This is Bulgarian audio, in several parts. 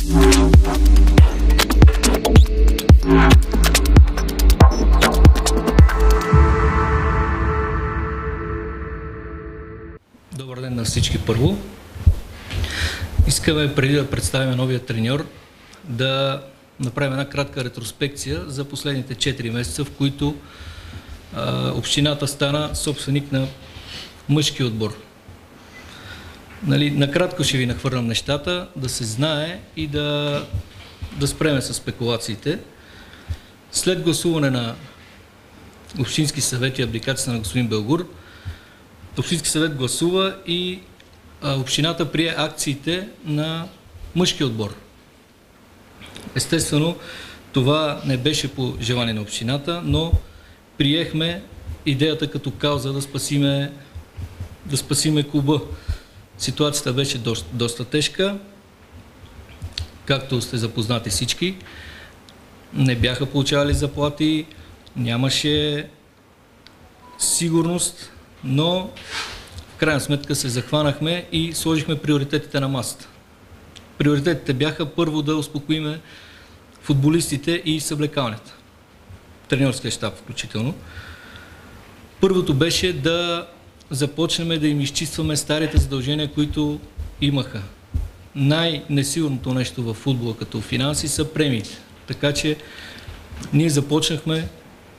Добър ден на всички първо. Искаме преди да представим новия треньор да направим една кратка ретроспекция за последните 4 месеца, в които общината стана собственик на мъжки отбор. Накратко ще ви нахвърлям нещата, да се знае и да спреме с спекулациите. След гласуване на Общински съвет и абликацията на господин Белгур, Общински съвет гласува и общината прие акциите на мъжки отбор. Естествено, това не беше по желание на общината, но приехме идеята като кауза да спасиме клуба. Ситуацията беше доста тежка, както сте запознати всички. Не бяха получавали заплати, нямаше сигурност, но в крайна сметка се захванахме и сложихме приоритетите на масата. Приоритетите бяха първо да успокоиме футболистите и съблекалнята, треньорския щаб включително. Първото беше да започнем да им изчистваме старите задължения, които имаха. Най-несигурното нещо в футбола като финанси са премиите. Така че ние започнахме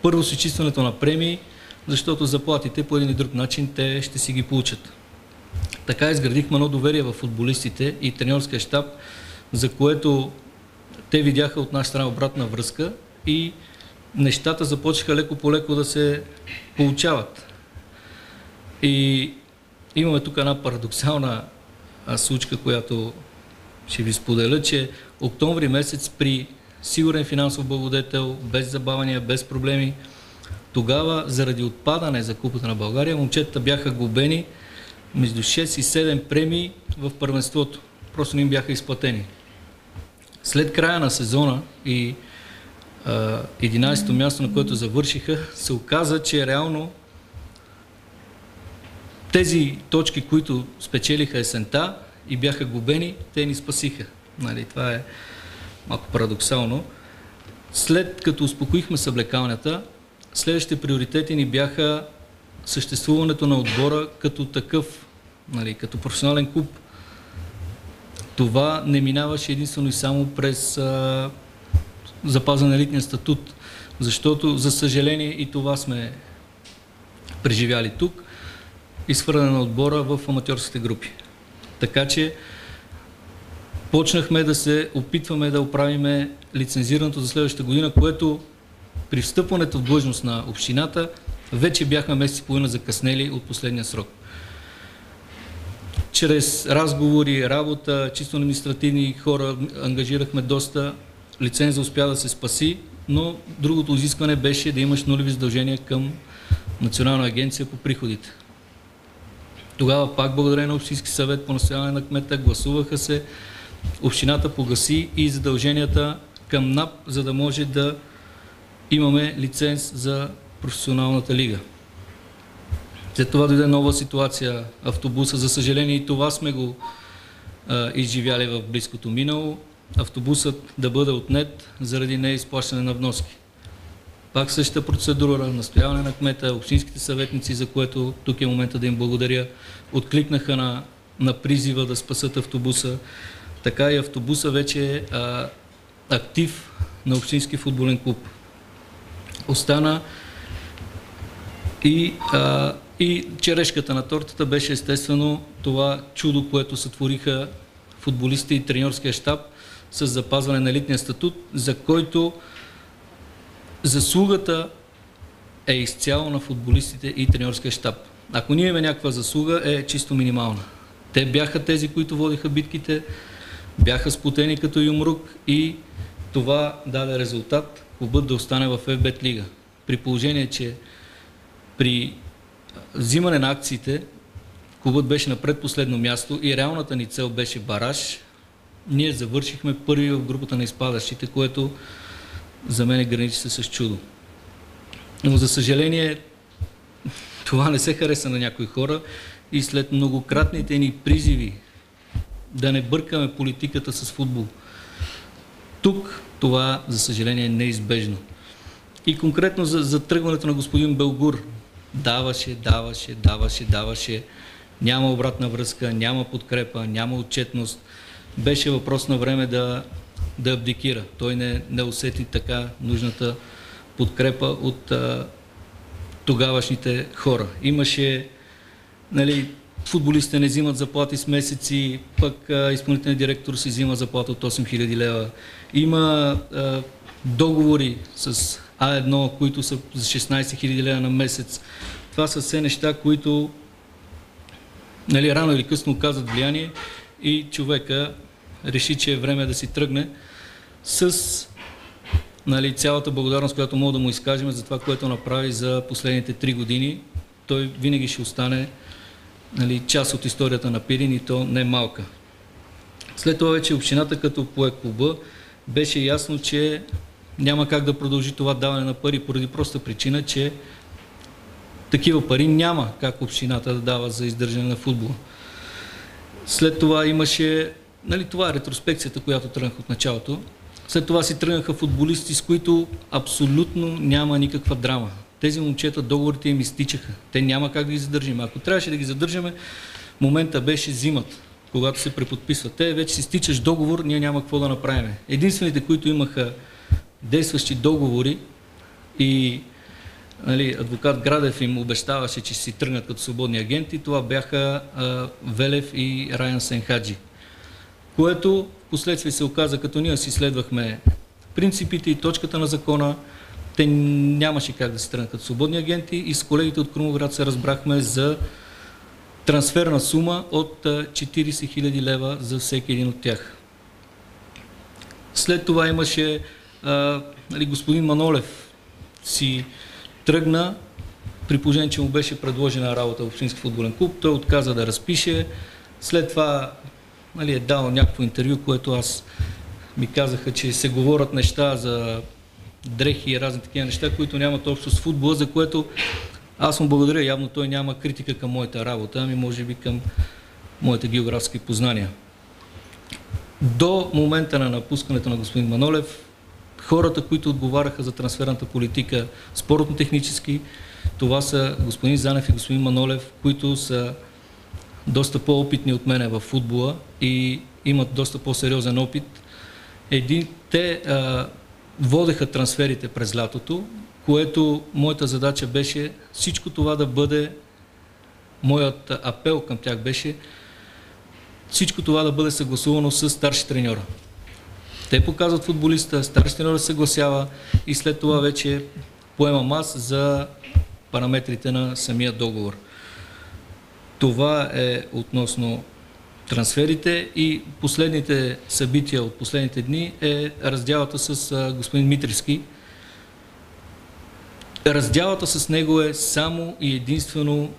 първо с изчистването на премии, защото заплатите по един и друг начин те ще си ги получат. Така изградихме едно доверие в футболистите и треньорския щаб, за което те видяха от наша страна обратна връзка и нещата започнаха леко по леко да се получават. И имаме тук една парадоксална случка, която ще ви споделя, че октомври месец при сигурен финансов благодетел, без забавяния, без проблеми, тогава заради отпадане за Купата на България, момчетата бяха глобени между 6 и 7 премии в първенството. Просто не им бяха изплатени. След края на сезона и 11-то място, на което завършиха, се оказа, че реално тези точки, които спечелиха есента и бяха глобени, те ни спасиха. Това е малко парадоксално. След като успокоихме съблекалнята, следващите приоритети ни бяха съществуването на отбора като такъв, като професионален клуб. Това не минаваше единствено и само през запазване на елитния статут, защото, за съжаление, и това сме преживяли тук, изхвърляне на отбора в аматьорските групи. Така че почнахме да се опитваме да оправиме лицензирането за следващата година, което при встъпването в длъжност на общината вече бяхме месец и половина закъснели от последния срок. Чрез разговори, работа, чисто административни хора ангажирахме доста, лиценза успя да се спаси, но другото изискване беше да имаш нулеви задължения към Национална агенция по приходите. Тогава пак благодарение на Общински съвет по настояване на кмета гласуваха се, общината погаси и задълженията към НАП, за да може да имаме лиценз за професионалната лига. След това дойде нова ситуация, автобуса. За съжаление и това сме го изживяли в близкото минало. Автобусът да бъде отнет заради неизплащане на вноски. Пак същата процедура, настояване на кмета, общинските съветници, за което тук е момента да им благодаря, откликнаха на призива да спасат автобуса. Така и автобуса вече е актив на Общински футболен клуб. Остана и черешката на тортата беше естествено това чудо, което сътвориха футболистите и треньорския щаб с запазване на елитния статут, за който заслугата е изцяло на футболистите и треньорския щаб. Ако ние имаме някаква заслуга, е чисто минимална. Те бяха тези, които водиха битките, бяха сплотени като юмрук и това даде резултат клубът да остане в FBET лига. При положение, че при взимане на акциите клубът беше на предпоследно място и реалната ни цел беше бараж, ние завършихме първи в групата на изпадащите, което за мен граничи се с чудо. Но за съжаление това не се хареса на някои хора и след многократните ни призиви да не бъркаме политиката с футбол, Тук това, за съжаление, е неизбежно. И конкретно за тръгването на господин Белгур. Даваше. Няма обратна връзка, няма подкрепа, няма отчетност. Беше въпрос на време да абдикира. Той не усети така нужната подкрепа от тогавашните хора. Имаше, футболистите не взимат заплати с месеци, пък изпълнителният директор си взима заплата от 8000 лева. Има договори с А1, които са за 16 000 лева на месец. Това са все неща, които рано или късно оказват влияние и човека реши, че е време да си тръгне с цялата благодарност, която мога да му изкажем за това, което направи за последните 3 години. Той винаги ще остане част от историята на Пирин и то не малка. След това вече общината, като пое клуба, беше ясно, че няма как да продължи това даване на пари, поради проста причина, че такива пари няма как общината да дава за издържане на футбола. След това имаше, това е ретроспекцията, която тръгнах от началото. След това си тръгнаха футболисти, с които абсолютно няма никаква драма. Тези момчета, договорите им изтичаха. Те няма как да ги задържим. Ако трябваше да ги задържаме, момента беше зимата, когато се преподписват. Те вече си стичаш договор, ние няма какво да направим. Единствените, които имаха действащи договори и адвокат Градев им обещаваше, че си тръгнат като свободни агенти, това бяха Велев и Райан Сенхаджи. Което впоследствие се оказа, като ние си следвахме принципите и точката на закона, те нямаше как да се тръгнат като свободни агенти и с колегите от Крумовград се разбрахме за трансферна сума от 40 000 лева за всеки един от тях. След това имаше господин Манолев си тръгна, при положение, че му беше предложена работа в Общински футболен клуб, той отказа да разпише. След това е дал някакво интервю, което ми казаха, че се говорят неща за дрехи и разни такива неща, които нямат общо с футбола, за което аз му благодаря. Явно той няма критика към моята работа, ами може би към моите географски познания. До момента на напускането на господин Манолев, хората, които отговаряха за трансферната политика спортно-технически, това са господин Занев и господин Манолев, които са доста по-опитни от мене в футбола и имат доста по-сериозен опит. Те водеха трансферите през лятото, което моята задача беше всичко това да бъде, моят апел към тях беше всичко това да бъде съгласувано с старши треньора. Те показват футболиста, старши треньора се съгласява и след това вече поемам аз за параметрите на самия договор. Това е относно трансферите и последните събития от последните дни е раздялата с господин Митревски. Раздялата с него е само и единствено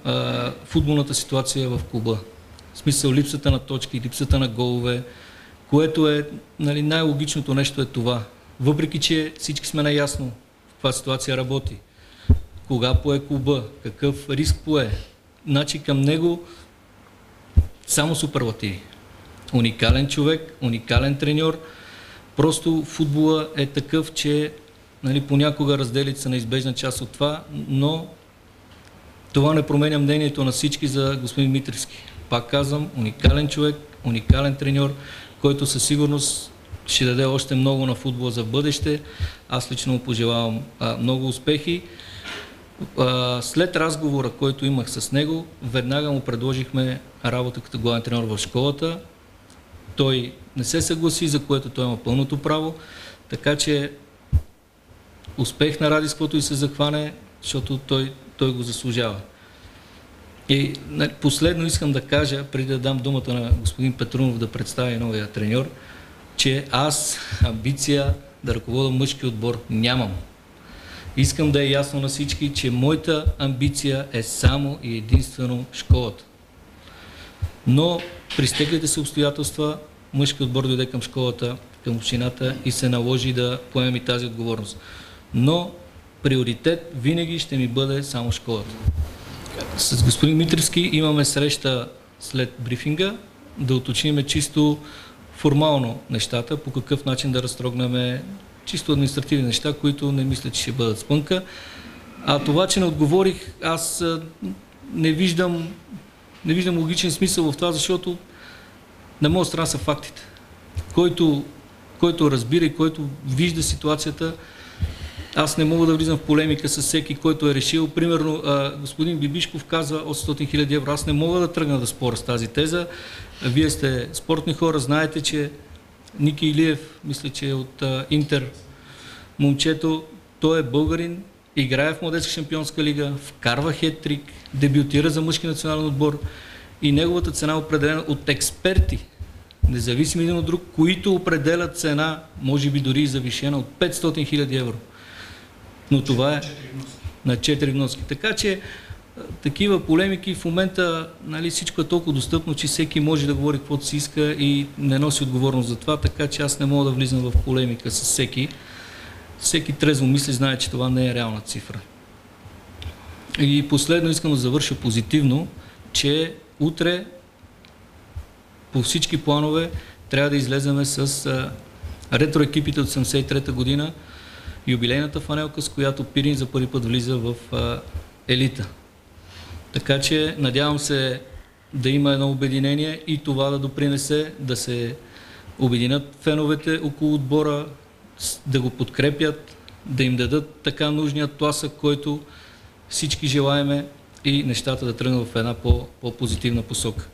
футболната ситуация в клуба. В смисъл липсата на точки, липсата на голове, което е най-логичното нещо е това. Въпреки че всички сме наясно в каква ситуация работи, кога пое клуба, какъв риск пое, значи към него само суперлативи. Уникален човек, уникален треньор. Просто футбола е такъв, че понякога разделите са неизбежна част от това, но това не променя мнението на всички за господин Митревски. Пак казвам, уникален човек, уникален треньор, който със сигурност ще даде още много на футбола за бъдеще. Аз лично му пожелавам много успехи. След разговора, който имах с него, веднага му предложихме работа като главен треньор в школата. Той не се съгласи, за което той има пълното право, така че успех на Радисквото и се захване, защото той го заслужава. И последно искам да кажа, преди да дам думата на господин Петрунов да представи новия треньор, че аз амбиция да ръководя мъжки отбор нямам. Искам да е ясно на всички, че моята амбиция е само и единствено школата. Но при стеклите се обстоятелства, мъжки отбор дойде към школата, към общината и се наложи да поемем и тази отговорност. Но приоритет винаги ще ми бъде само школата. С господин Митревски имаме среща след брифинга, да уточним чисто формално нещата, по какъв начин да разтрогнем чисто административни неща, които не мисля, че ще бъдат спънка. А това, че не отговорих, аз не виждам логичен смисъл в това, защото на моя страна са фактите. Който разбира и който вижда ситуацията, аз не мога да влизам в полемика с всеки, който е решил. Примерно, господин Бибишков казва 800 000 евро. Аз не мога да тръгна да споря с тази теза. Вие сте спортни хора, знаете, че Ники Илиев, мисля, че е от Интер, момчето, той е българин, играе в Младежка шампионска лига, вкарва хет-трик, дебютира за мъжки национален отбор и неговата цена е определена от експерти, независими един от друг, които определят цена, може би дори и завишена, от 500 000 евро. Но това е на 4 вноски. Така че такива полемики в момента, нали, всичко е толкова достъпно, че всеки може да говори каквото си иска и не носи отговорност за това, така че аз не мога да влизам в полемика с всеки. Всеки трезво мисли, знае, че това не е реална цифра. И последно искам да завърша позитивно, че утре по всички планове трябва да излеземе с ретроекипите от 1973 година, юбилейната фанелка, с която Пирин за първи път влиза в елита. Така че надявам се да има едно обединение и това да допринесе да се обединят феновете около отбора, да го подкрепят, да им дадат така нужния тласък, който всички желаеме и нещата да тръгнат в една по-позитивна посока.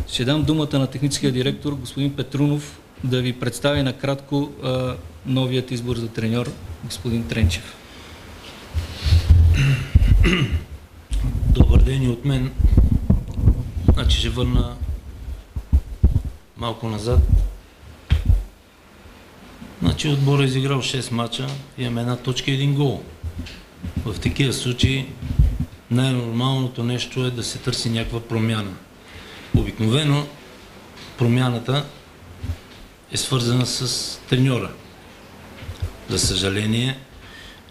Ще дам думата на техническия директор, господин Петрунов, да ви представи накратко новият избор за треньор, господин Тренчев. Добър ден и от мен. Значи ще върна малко назад. Значи отборът е изиграл 6 мача, имаме 1 точка и 1 гол. В такива случаи най-нормалното нещо е да се търси някаква промяна. Обикновено промяната е свързана с треньора. За съжаление,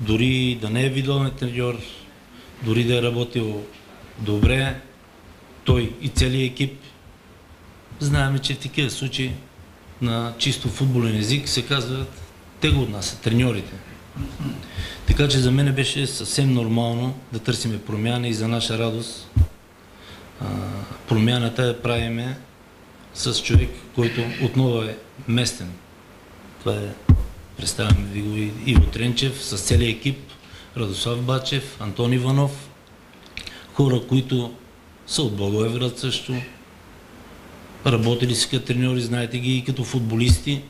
дори да не е видовен треньор, дори да е работил добре, той и целият екип, знаем, че в такива случаи на чисто футболен език се казват, те го отнасят, треньорите. Така че за мен беше съвсем нормално да търсиме промяна и за наша радост промяната я правиме с човек, който отново е местен. Това е, представяме ви го, Иво Тренчев, с целият екип, Радослав Бачев, Антон Иванов, хора, които са от Благоевград също, работили си като треньори, знаете ги и като футболисти,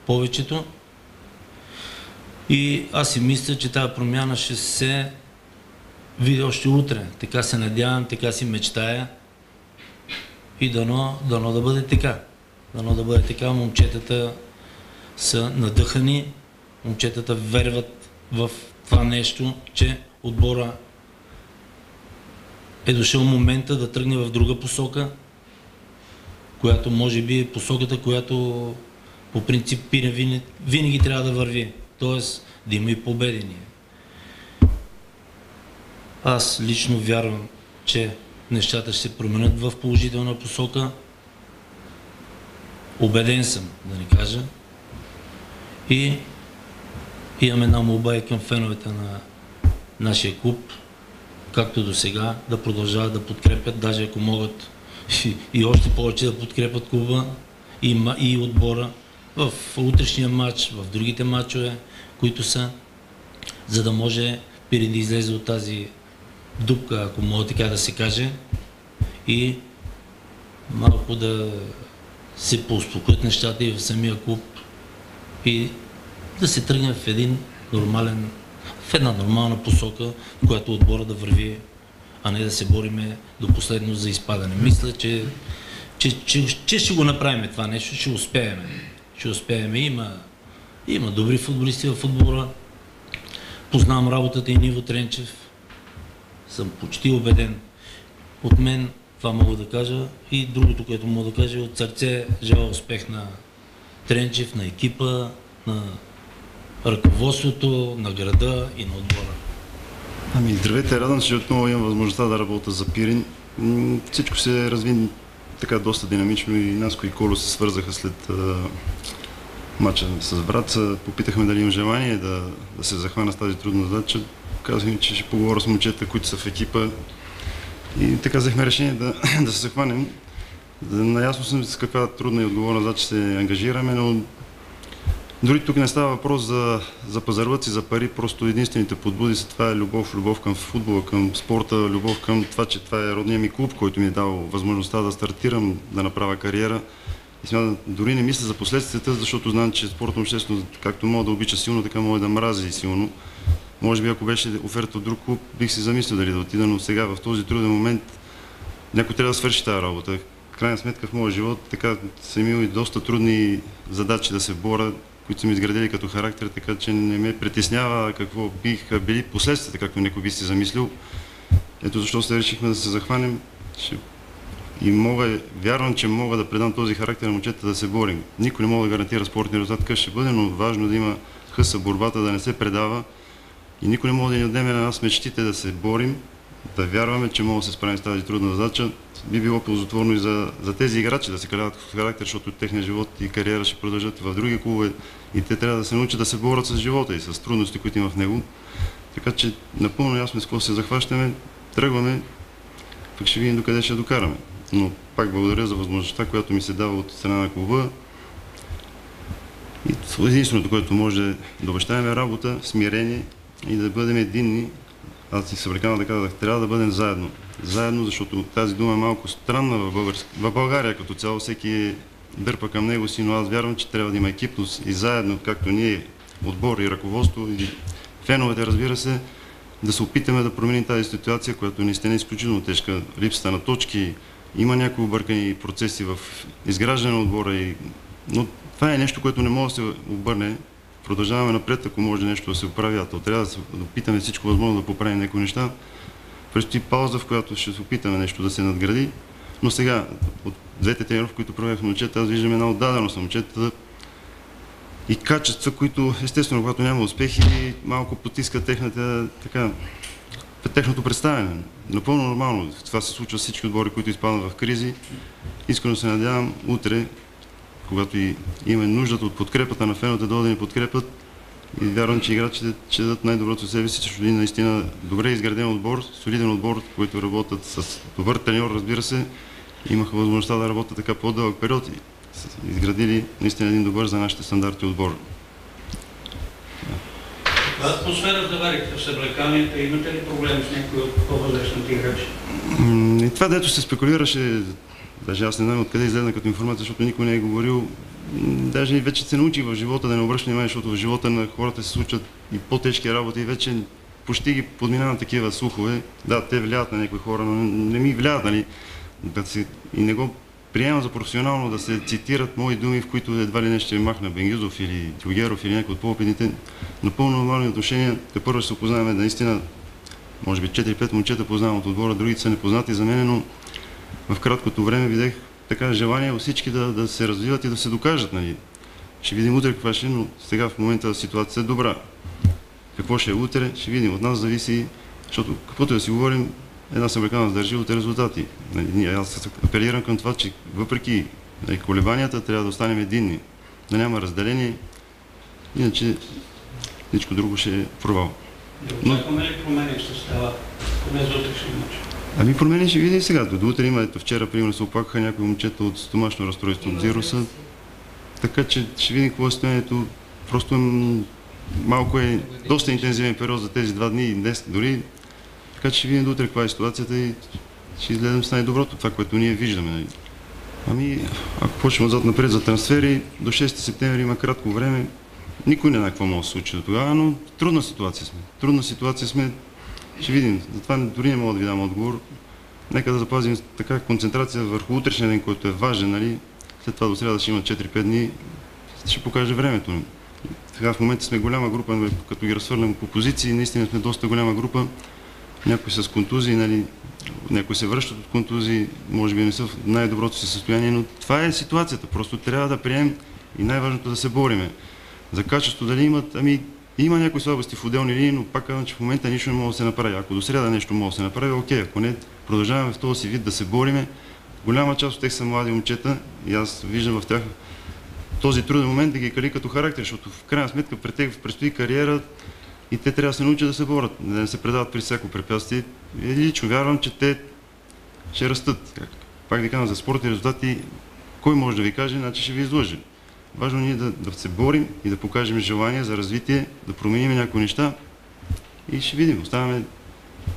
повечето. И аз си мисля, че тази промяна ще се види още утре. Така се надявам, така си мечтая и дано да бъде така. Дано да бъде така. Момчетата са надъхани, момчетата верват в това нещо, че отбора е дошъл момента да тръгне в друга посока, която може би е посоката, която по принцип винаги трябва да върви. Тоест да има и победени. Аз лично вярвам, че нещата ще се променят в положителна посока. Убеден съм, да не кажа. И имам една молба и към феновете на нашия клуб, както до сега, да продължават да подкрепят, даже ако могат и още повече да подкрепят клуба и отбора в утрешния матч, в другите матчове, които са, за да може Пирин да излезе от тази дупка, ако мога така да се каже, и малко да се поуспокоят нещата и в самия клуб и да се тръгне в една нормална посока, в която отбора да върви, а не да се бориме до последно за изпадане. Мисля, че ще го направим това нещо, ще успеем. Ще успеем. Има добри футболисти в футбола. Познавам работата и Иво Тренчев. Съм почти убеден. От мен това мога да кажа и другото, което мога да кажа, от сърце желая успех на Тренчев, на екипа, на ръководството, на града и на отбора. Здравейте, радвам се, че отново имам възможността да работя за Пирин. Всичко се разви така доста динамично и Наско и Коло се свързаха след матча с Враца. Попитахме дали имам желание да се захвана с тази трудна задача. Казахме, че ще поговоря с момчета, които са в екипа. И така взехме решение да се захванем. Наясно съм с каква трудна и отговорна задача се ангажираме, но дори тук не става въпрос за пазарлъци, за пари, просто единствените подбуди са това е любов към футбола, към спорта, любов към това, че това е родният ми клуб, който ми е дал възможността да стартирам, да направя кариера. И смятам, дори не мисля за последствията, защото знам, че спортно обществено, както мога да обича силно, така мога да мрази силно. Може би ако беше оферта от друг клуб, бих си замислил дали да отида, но сега в този труден момент някой трябва да свърши тази работа. В крайна сметка в моя живот така съм имал и доста трудни задачи да се боря, които са ми изградили като характер, така че не ме притеснява какво биха били последствията, както някой би си замислил. Ето защо се решихме да се захванем и вярвам, че мога да предам този характер на момчета да се борим. Никой не мога да гарантира спортния резултат какъв ще бъде, но важно да има хъса борбата, да не се предава и никой не може да ни отнеме на нас мечтите да се борим, да вярваме, че мога да се справим с тази трудна задача. Би било ползотворно и за тези играчи да се каляват с характер, защото техния живот и кариера ще продължат в други клубове и те трябва да се научат да се борят с живота и с трудности, които има в него. Така че напълно ясно с какво се захващаме, тръгваме, пък ще видим докъде ще докараме. Но пак благодаря за възможността, която ми се дава от страна на клуба. И единственото, което може да обещаем е работа, смирение и да бъдем единни. Аз и съблекавам да казах, трябва да бъдем заедно. Заедно, защото тази дума е малко странна в България като цяло, всеки дърпа към него си, но аз вярвам, че трябва да има екипност и заедно, както ние, отбор и ръководство и феновете, разбира се, да се опитаме да променим тази ситуация, която наистина е изключително тежка. Липсата на точки, има някои объркани процеси в изграждане на отбора, но това е нещо, което не може да се обърне. Продължаваме напред, ако може нещо да се оправи, то трябва да опитаме всичко възможно да поправим някои неща. Предстои пауза, в която ще се опитаме нещо да се надгради, но сега от двете тренировки, които правих в момчета, аз виждам една отдаденост на момчета и качества, които естествено, когато няма успехи, малко потискат техното представяне. Напълно нормално. Това се случва с всички отбори, които изпадат в кризи. Искрено се надявам утре, когато имаме нуждата от подкрепата на феновете, да ни подкрепят и вярвам, че играчите ще дадат най-доброто от себе си, защото един наистина добре изграден отбор, солиден отбор, който работят с добър треньор, разбира се, имаха възможността да работят така по-дълъг период и изградили наистина един добър за нашите стандарти отбор. Атмосфера заварихте в съблеканията, имате ли проблем с някои от по-възрастните играчи? И това, дето се спекулираше, даже аз не знам откъде излезна като информация, защото никой не е говорил. Даже и вече се научих в живота да не обръщам внимание, защото в живота на хората се случват и по-тежки работи и вече почти ги подминавам такива слухове. Да, те влияят на някои хора, но не ми влияят, нали? И не го приемам за професионално да се цитират мои думи, в които едва ли не ще махна Бенгюзов или Тюгеров или някой от по-опитните. Напълно нормални отношения. Първо ще се опознаваме наистина, може би 4-5 момчета познавам от отбора, другите са непознати за мен, но в краткото време видях така желание от всички да се развиват и да се докажат. Нали. Ще видим утре каква ще, но сега в момента ситуацията е добра. Какво ще е утре, ще видим. От нас зависи, защото каквото да си говорим, една съблекана държи от резултати. Нали, аз апелирам към това, че въпреки колебанията трябва да останем единни, да няма разделение, иначе всичко друго ще е провал. Очакваме ли промени в състава, поне за утрешния мач? Промени ще видим сега. До утре има, вчера примерно се оплакаха някои момчета от стомашно разстройство от вируса, така че ще видим какво е състоянието. Просто малко е доста интензивен период за тези 2 дни и днес дори, така че ще видим до утре каква е ситуацията и ще изгледам с най-доброто, това, което ние виждаме. Ако почнем отзад напред за трансфери, до 6 септември има кратко време. Никой не знае какво може да се случи до тогава, но трудна ситуация сме. Ще видим. Затова дори не мога да ви дам отговор. Нека да запазим така концентрация върху утрешния ден, който е важен. Нали? След това до сряда ще има 4-5 дни. Ще покаже времето. Сега в момента сме голяма група, като ги разхвърляме по позиции. Наистина сме доста голяма група. Някои с контузии, нали? Някои се връщат от контузии, може би не са в най-доброто си състояние, но това е ситуацията. Просто трябва да приемем и най-важното да се бориме. За качество дали имат, има някои слабости в отделни линии, но пак казвам, че в момента нищо не може да се направи. Ако до сряда нещо може да се направи, окей, ако не, продължаваме в този си вид да се бориме, Голяма част от тях са млади момчета и аз виждам в тях този труден момент да ги кали като характер, защото в крайна сметка пред тях предстои кариера и те трябва да се научат да се борят, да не се предават при всяко препятствие. И лично вярвам, че те ще растат. Пак да казвам, за спортни резултати, кой може да ви каже, значи ще ви излъже. Важно ние да се борим и да покажем желание за развитие, да променим някои неща и ще видим. Оставяме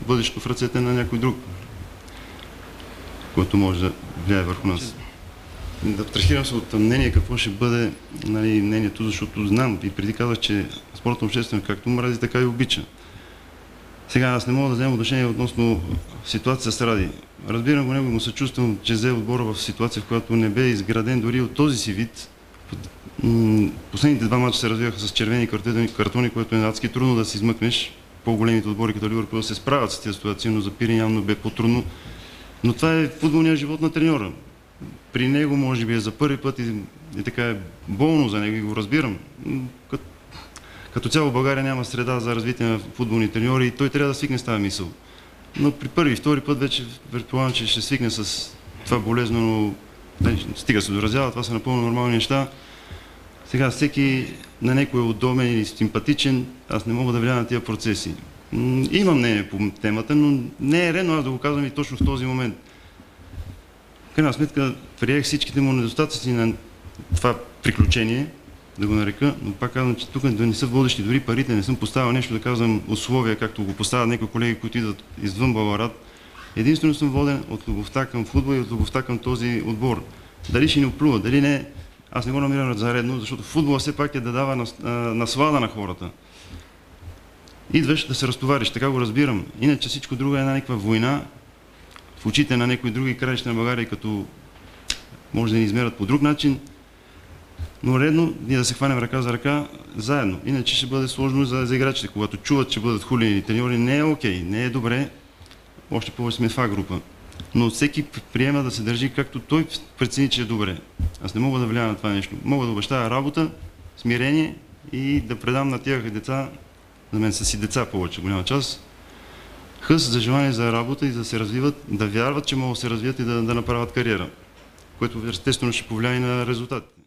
бъдещето в ръцете на някой друг, който може да влияе върху нас. Да абстрахирам се от мнение какво ще бъде, нали, мнението, защото знам и преди казах, че спортна общественост както мрази, така и обича. Сега аз не мога да взема отношение относно ситуацията с Ради. Разбирам го него и му съчувствам, че взе отбора в ситуация, в която не бе изграден дори от този си вид. Последните два мача се развиваха с червени картони, което е адски трудно да се измъкнеш. По-големите отбори като Ливърпул се справят с тези ситуации, но за Пирин явно бе по-трудно. Но това е футболният живот на треньора. При него може би е за първи път и така е болно за него и го разбирам. Като цяло в България няма среда за развитие на футболни треньори и той трябва да свикне с тази мисъл. Но при първи и втори път вече предполагам, че ще свикне с това болезнено, стига се доразява, това са напълно нормални неща. Сега всеки на някой е удобен или симпатичен, аз не мога да влияя на тия процеси. Имам мнение по темата, но не е редно аз да го казвам и точно в този момент. В крайна сметка приех всичките му недостатъци на това приключение, да го нарека, но пак казвам, че тук да не са водещи дори парите, не съм поставил нещо да казвам условия, както го поставят някои колеги, които идват извън Баларат. Единствено съм воден от любовта към футбол и от любовта към този отбор. Дали ще ни оплюва, дали не, аз не го намирам заредно, защото футбола все пак е да дава наслада на хората. Идваш да се разтовариш, така го разбирам. Иначе всичко друго е една някаква война в очите на някои други краища на България, като може да ни измерят по друг начин. Но редно ние да се хванем ръка за ръка заедно. Иначе ще бъде сложно за играчите. Когато чуват, че бъдат хулини треньори, не е окей, не е добре. Още повече сме в А група. Но всеки приема да се държи както той прецени, че е добре. Аз не мога да влияя на това нещо. Мога да обещая работа, смирение и да предам на тях деца, за мен са си деца повече, голяма част, хъс за желание за работа и да се развиват, да вярват, че могат да се развият и да направят кариера, което естествено ще повлияе на резултатите.